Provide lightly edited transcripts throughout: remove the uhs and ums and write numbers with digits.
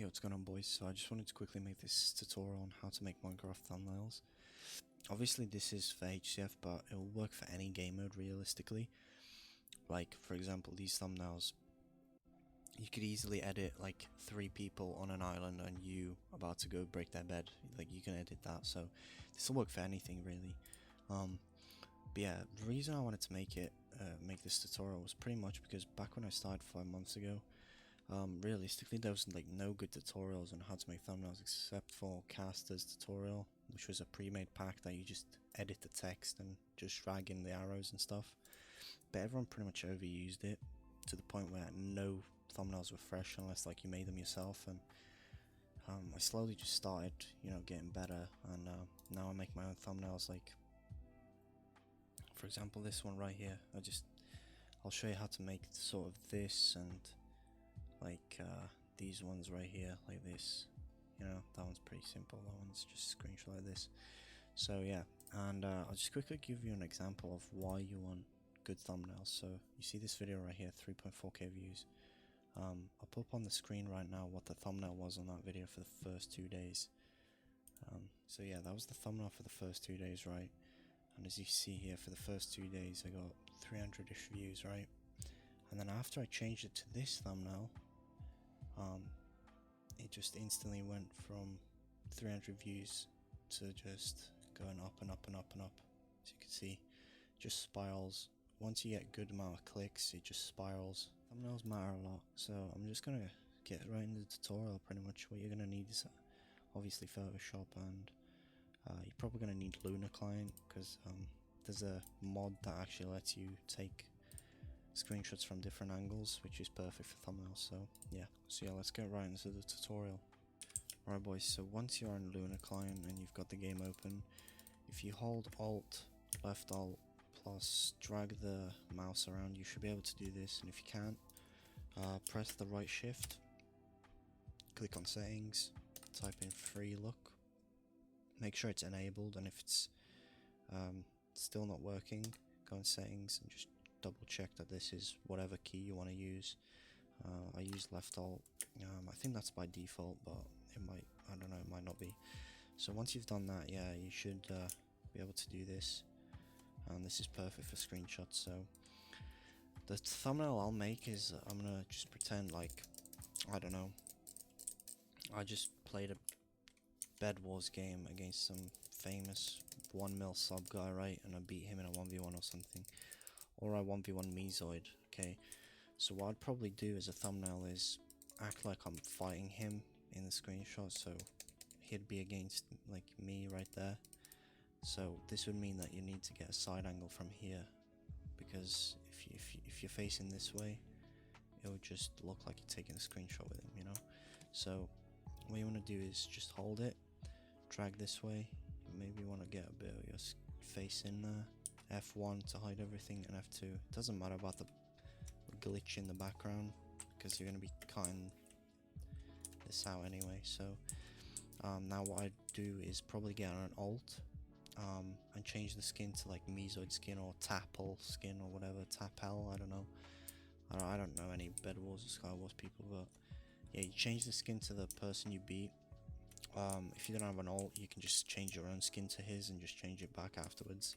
Hey, what's going on, boys? So I just wanted to quickly make this tutorial on how to make Minecraft thumbnails. Obviously this is for HCF, but it will work for any game mode realistically. Like, for example, these thumbnails, you could easily edit like 3 people on an island and you about to go break their bed. Like, you can edit that, so this will work for anything really. But yeah, the reason I wanted to make this tutorial was pretty much because back when I started 5 months ago, realistically there was like no good tutorials on how to make thumbnails except for Caster's tutorial, which was a pre-made pack that you just edit the text and just drag in the arrows and stuff. But everyone pretty much overused it to the point where no thumbnails were fresh unless like you made them yourself, and I slowly just started, getting better, and now I make my own thumbnails. Like, for example, this one right here, I'll show you how to make sort of this, and like these ones right here, like this. That one's pretty simple. That one's just a screenshot like this. So yeah, and I'll just quickly give you an example of why you want good thumbnails. So you see this video right here, 3.4k views. I'll put up on the screen right now what the thumbnail was on that video for the first 2 days. So yeah, that was the thumbnail for the first 2 days, right? And as you see here, for the first 2 days I got 300-ish views, right? And then after I changed it to this thumbnail, it just instantly went from 300 views to just going up and up and up and up. As you can see, it just spirals. Once you get a good amount of clicks, it just spirals. Thumbnails matter a lot, so I'm just gonna get right into the tutorial. Pretty much what you're gonna need is obviously Photoshop, and you're probably gonna need Luna Client, because there's a mod that actually lets you take screenshots from different angles, which is perfect for thumbnails. So yeah, let's get right into the tutorial. Alright boys, so once you're on Luna Client and you've got the game open, if you hold left alt plus drag the mouse around, you should be able to do this. And if you can't, press the right shift, click on settings, type in free look, make sure it's enabled, and if it's still not working, go in settings and just double check that this is whatever key you want to use. I use left alt. I think that's by default, but it might, I don't know, it might not be. So once you've done that, yeah, you should be able to do this, and this is perfect for screenshots. So the thumbnail I'll make is, I'm gonna just pretend like, I don't know, I just played a Bed Wars game against some famous 1 mil sub guy, right, and I beat him in a 1v1 or something. Or I 1v1 Mezoid, okay? So what I'd probably do as a thumbnail is act like I'm fighting him in the screenshot, so he'd be against like me right there. So this would mean that you need to get a side angle from here, because if you're facing this way, it would just look like you're taking a screenshot with him, So what you want to do is just hold it, drag this way, maybe you want to get a bit of your face in there. F1 to hide everything, and F2. It doesn't matter about the glitch in the background, because you're going to be cutting this out anyway. So now what I do is probably get on an alt and change the skin to like Mezoid skin or Tapel skin or whatever. Tapel, I don't know. I don't know any Bed Wars or Sky Wars people, but yeah, you change the skin to the person you beat. If you don't have an alt, you can just change your own skin to his and just change it back afterwards,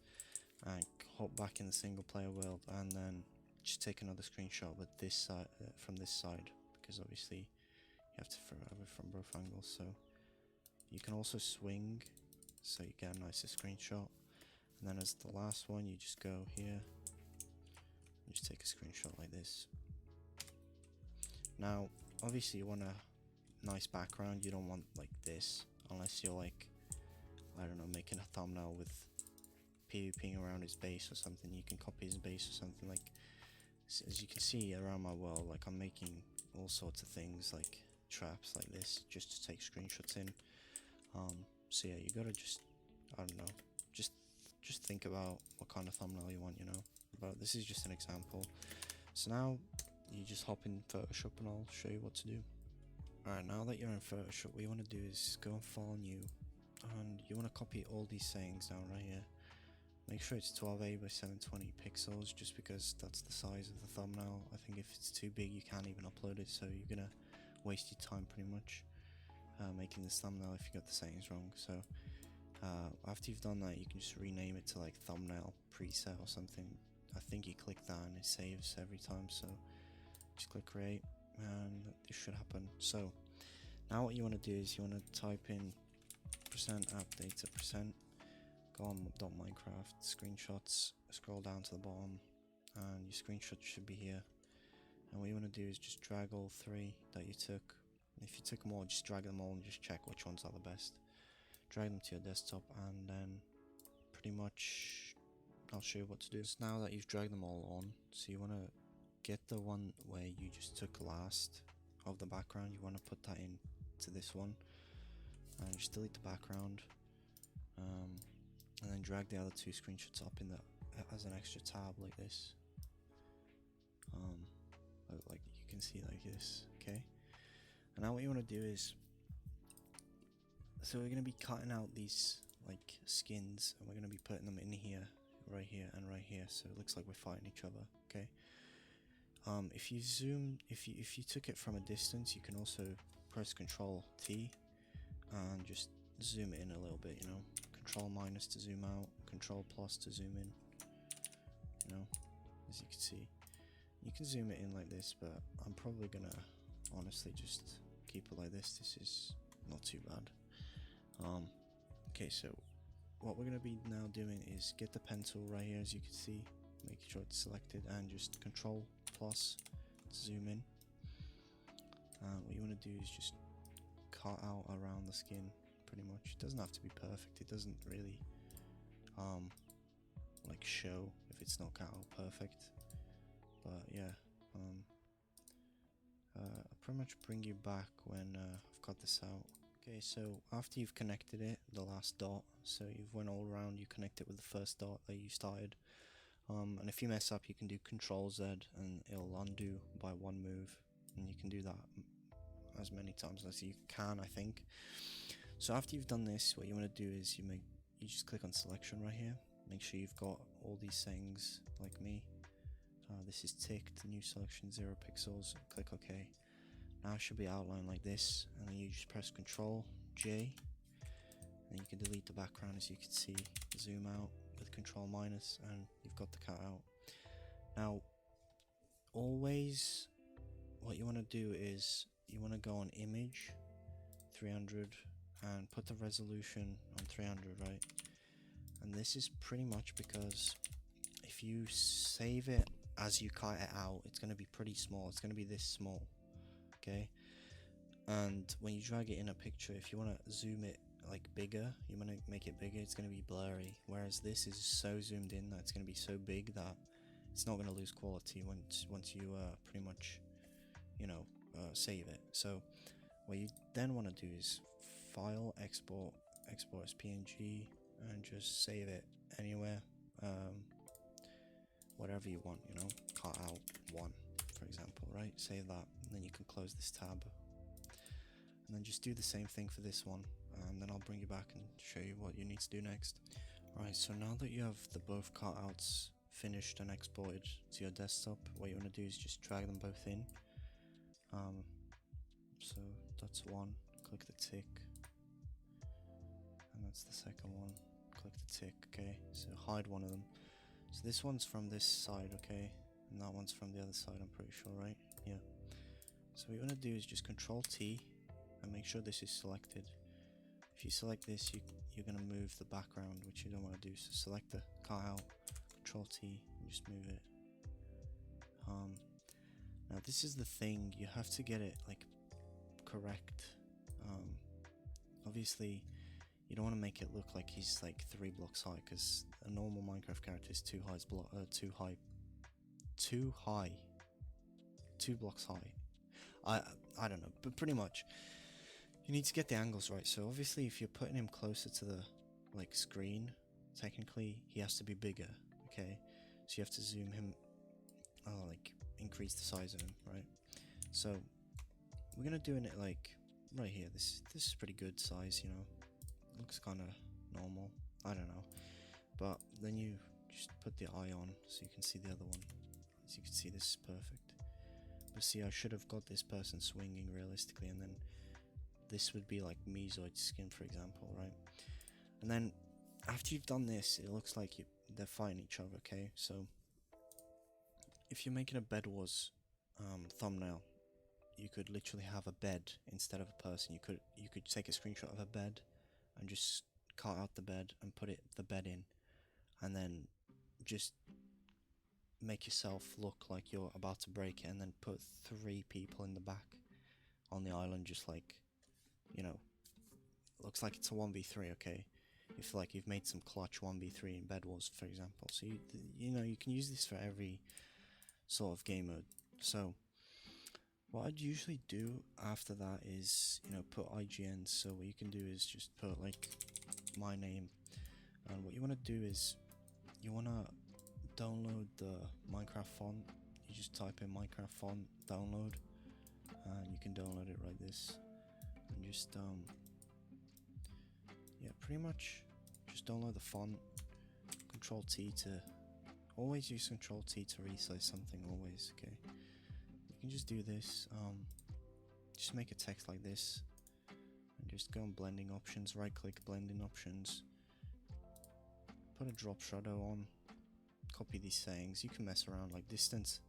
and hop back in the single player world, and then just take another screenshot with this side, from this side, because obviously you have to have it from both angles. So you can also swing, so you get a nicer screenshot, and then as the last one you just go here and just take a screenshot like this. Now obviously you want a nice background, you don't want like this, unless you're like, I don't know, making a thumbnail with PvPing around his base or something. You can copy his base or something. Like, as you can see around my world, like I'm making all sorts of things like traps like this just to take screenshots in. So yeah, you gotta just, I don't know, just think about what kind of thumbnail you want, but this is just an example. So now you just hop in Photoshop and I'll show you what to do. Alright, now that you're in Photoshop, what you want to do is go and File New, and you want to copy all these settings down right here. Make sure it's 1280 by 720 pixels, just because that's the size of the thumbnail. I think if it's too big you can't even upload it, so you're gonna waste your time pretty much. making this thumbnail if you got the settings wrong. So after you've done that, you can just rename it to like thumbnail preset or something. I think you click that and it saves every time, so just click create and this should happen. So now what you want to do is you want to type in %appdata%, go on .minecraft, screenshots, scroll down to the bottom, and your screenshot should be here. And what you want to do is just drag all 3 that you took. If you took them all, just drag them all and just check which ones are the best. Drag them to your desktop, and then pretty much I'll show you what to do. So now that you've dragged them all on, so you want to get the one where you just took last of the background, you want to put that into this one, and just delete the background, and then drag the other 2 screenshots up in the as an extra tab like this, like you can see like this. Okay, and now what you want to do is, so we're going to be cutting out these like skins, and we're going to be putting them in here, right here and right here, so it looks like we're fighting each other. Okay, if you zoom, if you took it from a distance, you can also press Control T and just zoom it in a little bit, you know, Control minus to zoom out, Control plus to zoom in, you know, as you can see. You can zoom it in like this, but I'm probably gonna honestly just keep it like this. This is not too bad. Okay, so what we're gonna be now doing is get the pencil right here, as you can see, make sure it's selected, and just Control plus to zoom in. What you want to do is just cut out around the skin, pretty much. It doesn't have to be perfect. It doesn't really like show if it's not cut out perfect. But yeah, I'll pretty much bring you back when I've got this out. Okay, so after you've connected it, the last dot, so you've went all around, you connect it with the first dot that you started. And if you mess up, you can do Control Z and it'll undo by 1 move, and you can do that as many times as you can, I think. So after you've done this, what you want to do is you just click on selection right here. Make sure you've got all these settings like me. This is ticked, new selection, 0 pixels, click OK. Now it should be outlined like this, and then you just press Control J, and you can delete the background, as you can see, zoom out with Control minus, and you've got the cut out. Now, always what you want to do is you want to go on Image 300 and put the resolution on 300, right? And this is pretty much because if you save it as you cut it out, it's going to be pretty small. It's going to be this small, okay? And when you drag it in a picture, if you want to zoom it like bigger, you want to make it bigger, it's going to be blurry. Whereas this is so zoomed in that it's going to be so big that it's not going to lose quality once you pretty much, you know, save it. So what you then want to do is File, Export as PNG, and just save it anywhere, whatever you want, you know, cut out 1, for example, right? Save that, and then you can close this tab, and then just do the same thing for this one, and then I'll bring you back and show you what you need to do next. Right, so now that you have the both cutouts finished and exported to your desktop, what you want to do is just drag them both in. So that's 1, click the tick, and that's the second one, click the tick. Okay, so hide one of them. So this one's from this side, okay, and that one's from the other side, I'm pretty sure, right? Yeah. So what you want to do is just Control T and make sure this is selected. If you select this, you're going to move the background, which you don't want to do. So select the cutout, Control T, and just move it. Now this is the thing, you have to get it like correct. Obviously you don't want to make it look like he's like 3 blocks high, because a normal Minecraft character is 2 blocks high. I don't know, but pretty much you need to get the angles right. So obviously if you're putting him closer to the like screen, technically he has to be bigger, okay? So you have to zoom him, like increase the size of him, right? So we're gonna do it like right here. This is pretty good size, you know. Looks kind of normal, I don't know, but then you just put the eye on so you can see the other one. As you can see, this is perfect. But see, I should have got this person swinging realistically, and then this would be like Mesoid skin, for example, right? And then after you've done this, it looks like they're fighting each other, okay? So if you're making a Bed Wars thumbnail, you could literally have a bed instead of a person. You could take a screenshot of a bed and just cut out the bed and put the bed in, and then just make yourself look like you're about to break it, and then put 3 people in the back on the island, just like, you know, looks like it's a 1v3, okay? If like you've made some clutch 1v3 in Bed Wars, for example. So you know, you can use this for every sort of game mode. So what I'd usually do after that is, you know, put IGN. So what you can do is just put like my name, and what you want to do is you want to download the Minecraft font. You just type in Minecraft font download, and you can download it like this, and just yeah, pretty much just download the font. Control T to always use Control T to resize something, always. Okay, you can just do this, just make a text like this, and just go on blending options, right click blending options, put a drop shadow on, copy these settings. You can mess around, like distance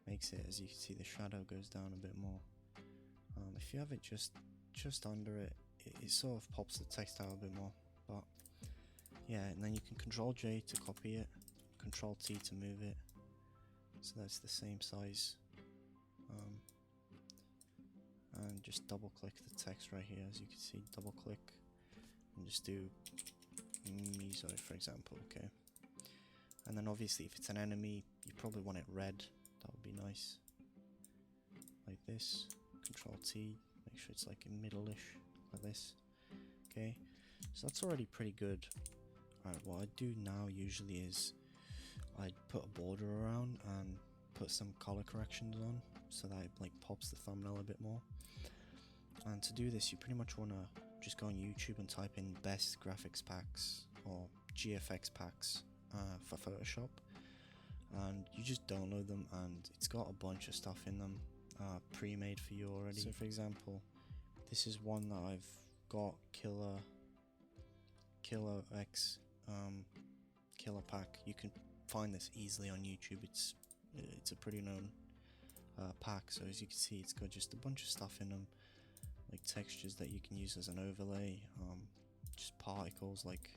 makes it, as you can see, the shadow goes down a bit more. If you have it just under it, it sort of pops the text out a bit more. But yeah, and then you can Control J to copy it, Control T to move it, so that's the same size. And just double click the text right here, as you can see, double click, and just do Mesoid, for example, okay? And then obviously if it's an enemy, you probably want it red, that would be nice. Like this, Control T, make sure it's like in middle-ish, like this, okay? So that's already pretty good. Alright, what I do now usually is I'd put a border around and put some color corrections on, so that it like pops the thumbnail a bit more. And to do this, you pretty much want to just go on YouTube and type in best graphics packs or GFX packs for Photoshop, and you just download them, and it's got a bunch of stuff in them pre-made for you already. So for example, this is one that I've got, Killer X Killer Pack. You can find this easily on YouTube. It's a pretty known pack. So as you can see, it's got just a bunch of stuff in them, like textures that you can use as an overlay, just particles, like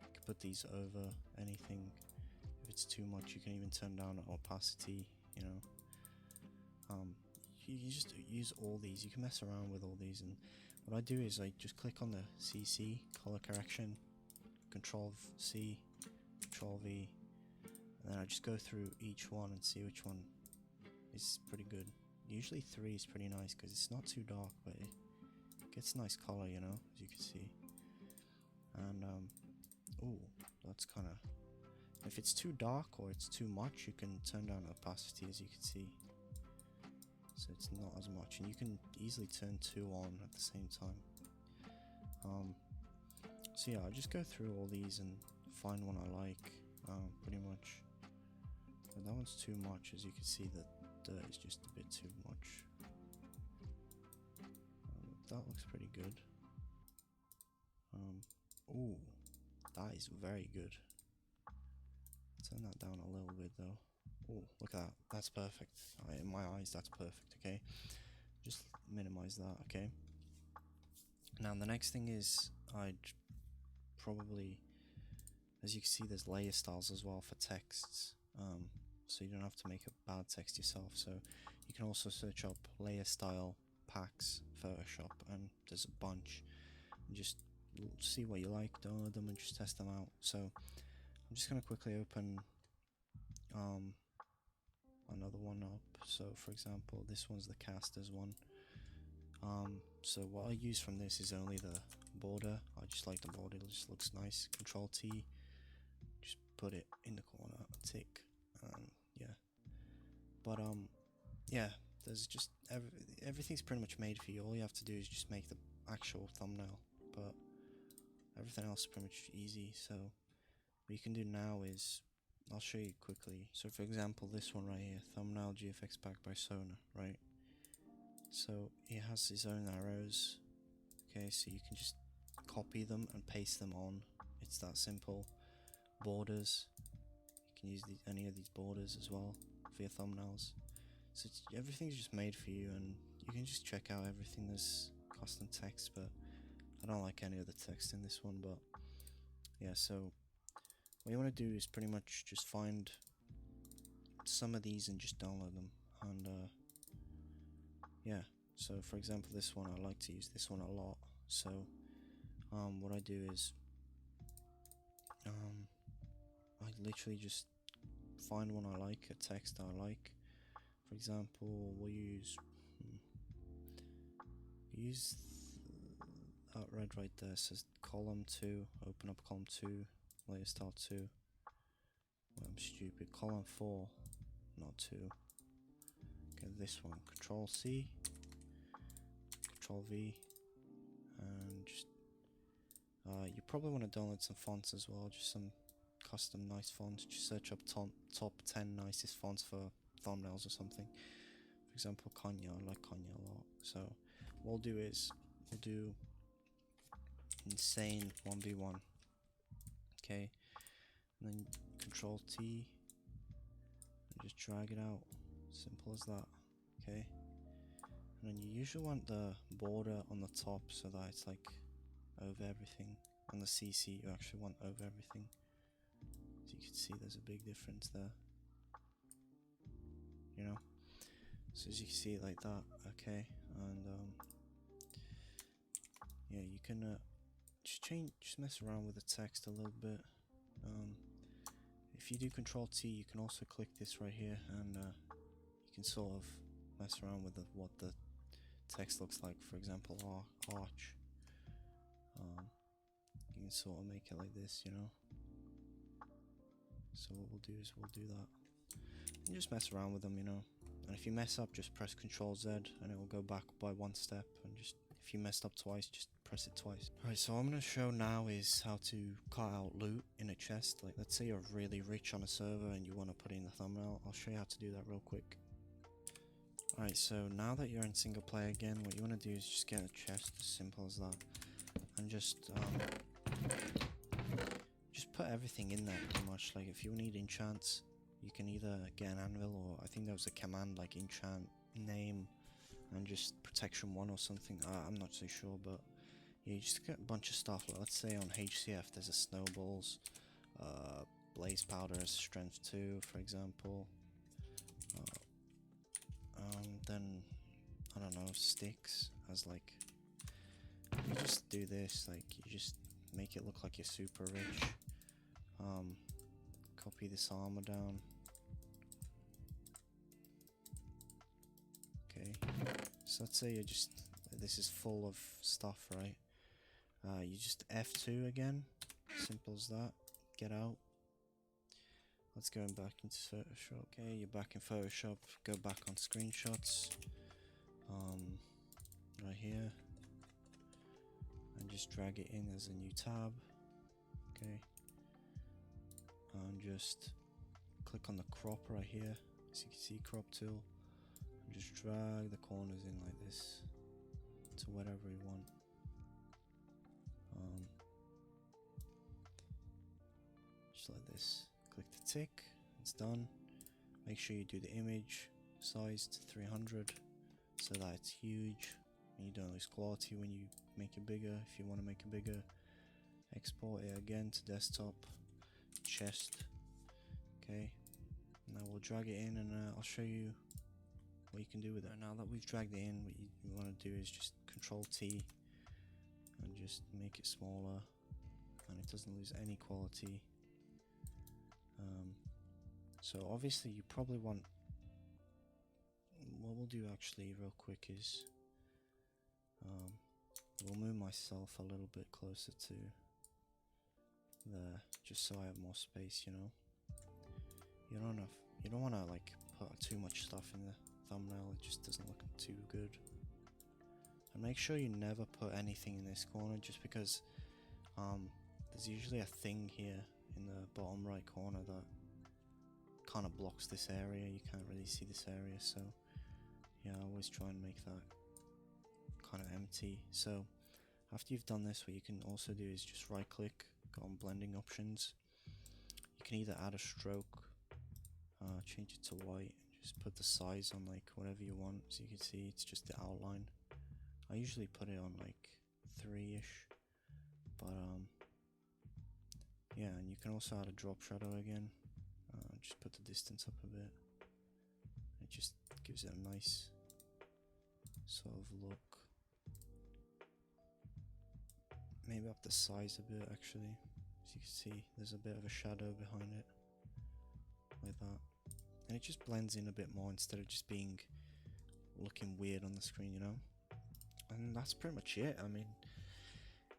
you can put these over anything. If it's too much, you can even turn down opacity, you know. You just use all these. You can mess around with all these, and what I do is I just click on the CC, color correction, Control C, Control V, and then I just go through each one and see which one is pretty good. Usually 3 is pretty nice because it's not too dark, but it gets nice color, you know, as you can see. And oh, that's kind of, if it's too dark or it's too much, you can turn down opacity, as you can see, so it's not as much, and you can easily turn 2 on at the same time. So yeah, I just go through all these and find one I like, pretty much. But that one's too much, as you can see, that dirt is just a bit too much. That looks pretty good. Oh, that is very good. Turn that down a little bit though. Oh, look at that. That's perfect. In my eyes, that's perfect, okay? Just minimize that, okay? Now, the next thing is, I'd probably, as you can see, there's layer styles as well for texts. So you don't have to make a bad text yourself. So you can also search up layer style packs Photoshop, and there's a bunch. And just see what you like, download them, and just test them out. So I'm just gonna quickly open another one up. So for example, this one's the casters one. So what I use from this is only the border. I just like the border, it just looks nice. Control T, just put it in the corner, tick, and yeah. But yeah, there's just everything's pretty much made for you. All you have to do is just make the actual thumbnail, but everything else is pretty much easy. So what you can do now is, I'll show you quickly. So for example, this one right here, thumbnail GFX pack by Sona, right? So it has its own arrows, Okay, so you can just copy them and paste them on. It's that simple. Borders, you can use any of these borders as well for your thumbnails. So everything's just made for you, and you can just check out everything. There's custom text, but I don't like any of the text in this one. But yeah, so what you want to do is pretty much just find some of these and just download them. And yeah, so for example, this one, I like to use this one a lot. So what I do is I literally just find one I like, a text I like. For example, we'll use that red right there. Says column 2. Open up column 2. Layer style 2. Well, I'm stupid. Column 4, not 2. Okay, this one. Control C, Control V, and just you probably want to download some fonts as well. Just some custom nice fonts. Just search up top 10 nicest fonts for thumbnails or something. For example, Kanye. I like Kanye a lot. So what we'll do is we'll do insane 1v1. Okay, and then Control T and just drag it out. Simple as that. Okay, and then you usually want the border on the top so that it's like over everything. On the CC you actually want over everything. As you can see, there's a big difference there, you know. So as you can see it like that. Okay, and yeah, you can just mess around with the text a little bit. If you do Control T, you can also click this right here, and you can sort of mess around with what the text looks like. For example, arch. You can sort of make it like this, you know. So what we'll do is we'll do that. And just mess around with them, you know. And if you mess up, just press Control Z, and it will go back by one step. And just if you messed up twice, just press it twice. Alright, so what I'm going to show now is how to cut out loot in a chest. Like, let's say you're really rich on a server and you want to put it in the thumbnail. I'll show you how to do that real quick. Alright, so now that you're in single player again, what you want to do is just get a chest, as simple as that. And just put everything in there pretty much. Like, if you need enchants, you can either get an anvil, or I think there was a command like enchant name and just protection 1 or something. I'm not so sure, but yeah, you just get a bunch of stuff. Like, let's say on HCF there's a snowballs, blaze powder, strength 2 for example. Then I don't know, sticks as like, you just do this, like you just make it look like you're super rich. Copy this armor down. Okay, so let's say this is full of stuff, right? You just F2 again, simple as that. Get out. Let's go back into Photoshop. Okay, you're back in Photoshop. Go back on screenshots. Right here, and just drag it in as a new tab. Okay, and just click on the crop right here. As you can see, crop tool. And just drag the corners in like this to whatever you want. Just like this. Click the tick. It's done. Make sure you do the image size to 300 so that it's huge and you don't lose quality when you make it bigger. If you want to make it bigger, export it again to desktop, chest. Okay, now we'll drag it in, and I'll show you what you can do with it. Now that we've dragged it in, what you want to do is just Control T and just make it smaller, and it doesn't lose any quality. So obviously you probably want, what we'll do actually real quick is we'll move myself a little bit closer to there, just so I have more space, you know. You don't want to like put too much stuff in the thumbnail, it just doesn't look too good. And make sure you never put anything in this corner, just because there's usually a thing here in the bottom right corner that kind of blocks this area. You can't really see this area, so yeah, I always try and make that kind of empty. So After you've done this, what you can also do is just right click, go on blending options. You can either add a stroke, change it to white, just put the size on like whatever you want. So you can see it's just the outline. I usually put it on like 3-ish, but yeah, and you can also add a drop shadow again. Just put the distance up a bit. It just gives it a nice sort of look. Maybe up the size a bit actually. As you can see, there's a bit of a shadow behind it, like that. And it just blends in a bit more instead of just being looking weird on the screen, you know? And that's pretty much it. I mean,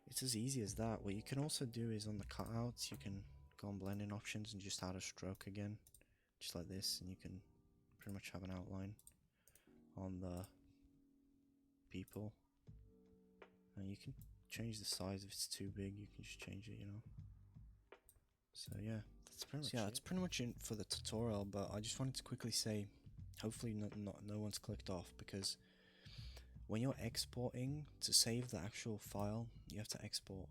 it's as easy as that. What you can also do is on the cutouts, you can go on blending options and just add a stroke again, just like this, and you can pretty much have an outline on the people. And you can change the size if it's too big, you can just change it, you know? So yeah, that's pretty much it for the tutorial, but I just wanted to quickly say, hopefully no one's clicked off, because when you're exporting, to save the actual file, you have to export,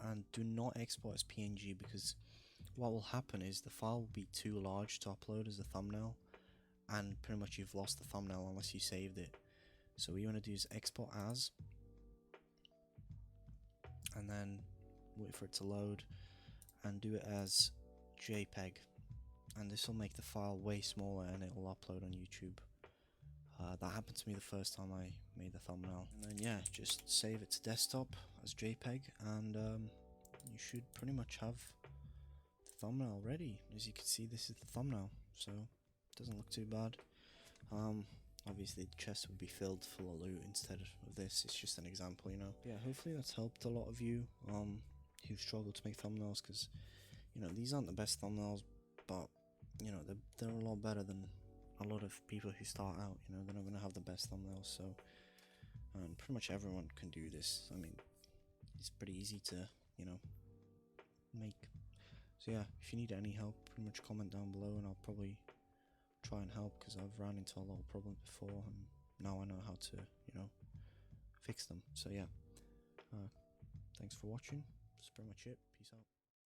and do not export as PNG, because what will happen is the file will be too large to upload as a thumbnail, and pretty much you've lost the thumbnail unless you saved it. So what you want to do is export as, and then wait for it to load, and do it as JPEG, and this will make the file way smaller and it will upload on YouTube. That happened to me the first time I made the thumbnail. And then yeah, just save it to desktop as JPEG, and you should pretty much have the thumbnail ready. As you can see, this is the thumbnail, so it doesn't look too bad. Obviously the chest would be filled full of loot instead of this. It's just an example, you know. Yeah, hopefully that's helped a lot of you who struggle to make thumbnails, because you know these aren't the best thumbnails, but you know they're a lot better than a lot of people who start out. You know, they're not going to have the best thumbnails, so pretty much everyone can do this. I mean, it's pretty easy to, you know, make. So yeah, if you need any help, pretty much comment down below and I'll probably try and help, because I've ran into a lot of problems before and now I know how to, you know, fix them. So yeah, thanks for watching. That's pretty much it. Peace out.